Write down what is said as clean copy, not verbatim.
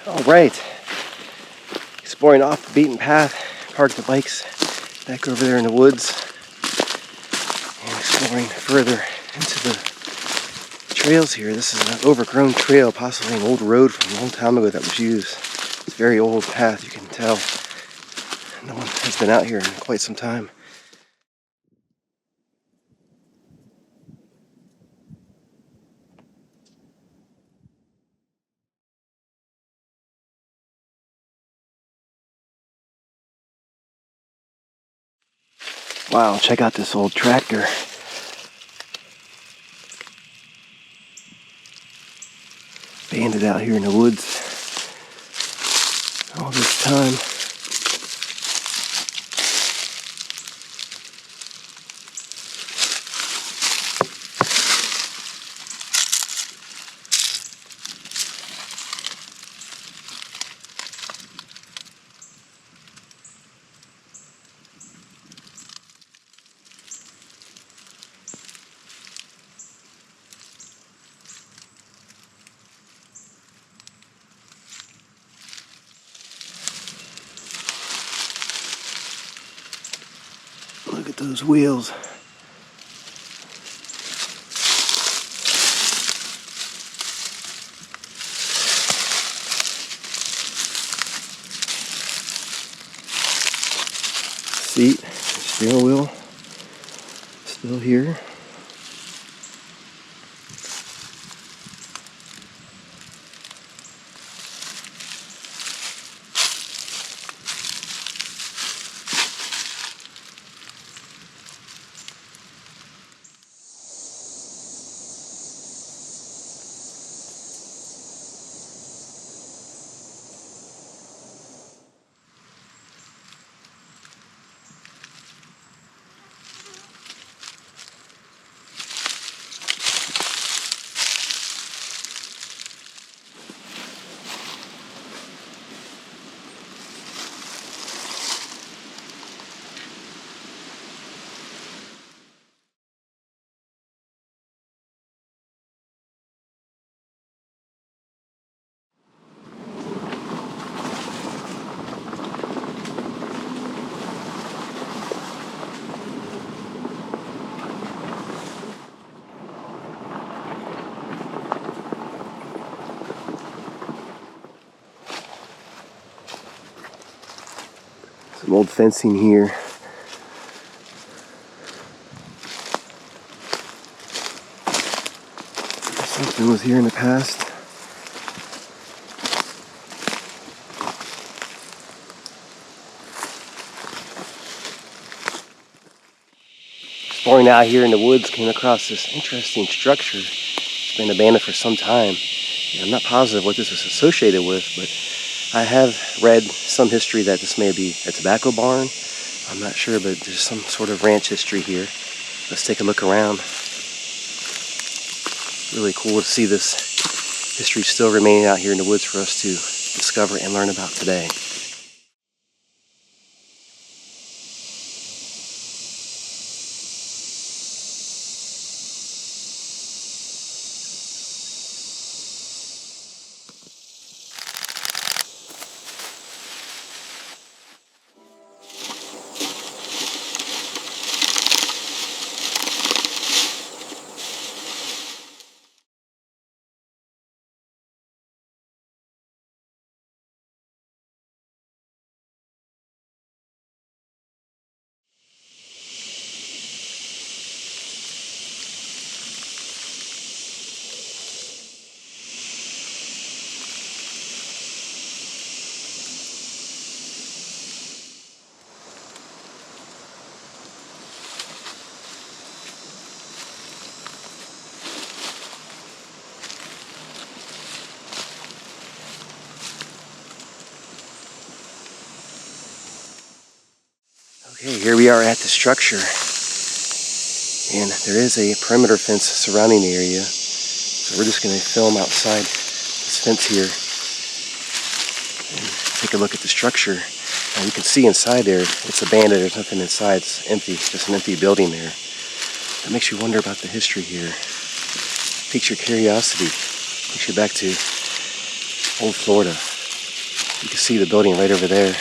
All right, exploring off the beaten path, parked the bikes back over there in the woods, and exploring further into the trails here. This is an overgrown trail, possibly an old road from a long time ago that was used. It's a very old path, you can tell. No one has been out here in quite some time. Wow, check out this old tractor. Abandoned out here in the woods all this time. Look at those wheels. Seat, steering wheel, still here. Some old fencing here. Something was here in the past. Exploring out here in the woods, came across this interesting structure. It's been abandoned for some time. And I'm not positive what this was associated with, but I have read some history that this may be a tobacco barn. I'm not sure, but there's some sort of ranch history here. Let's take a look around. Really cool to see this history still remaining out here in the woods for us to discover and learn about today. Okay, here we are at the structure, and there is a perimeter fence surrounding the area, so we're just going to film outside this fence here and take a look at the structure. Now you can see inside there, it's abandoned, there's nothing inside, it's empty, just an empty building there. That makes you wonder about the history here. Piques your curiosity, takes you back to old Florida. You can see the building right over there.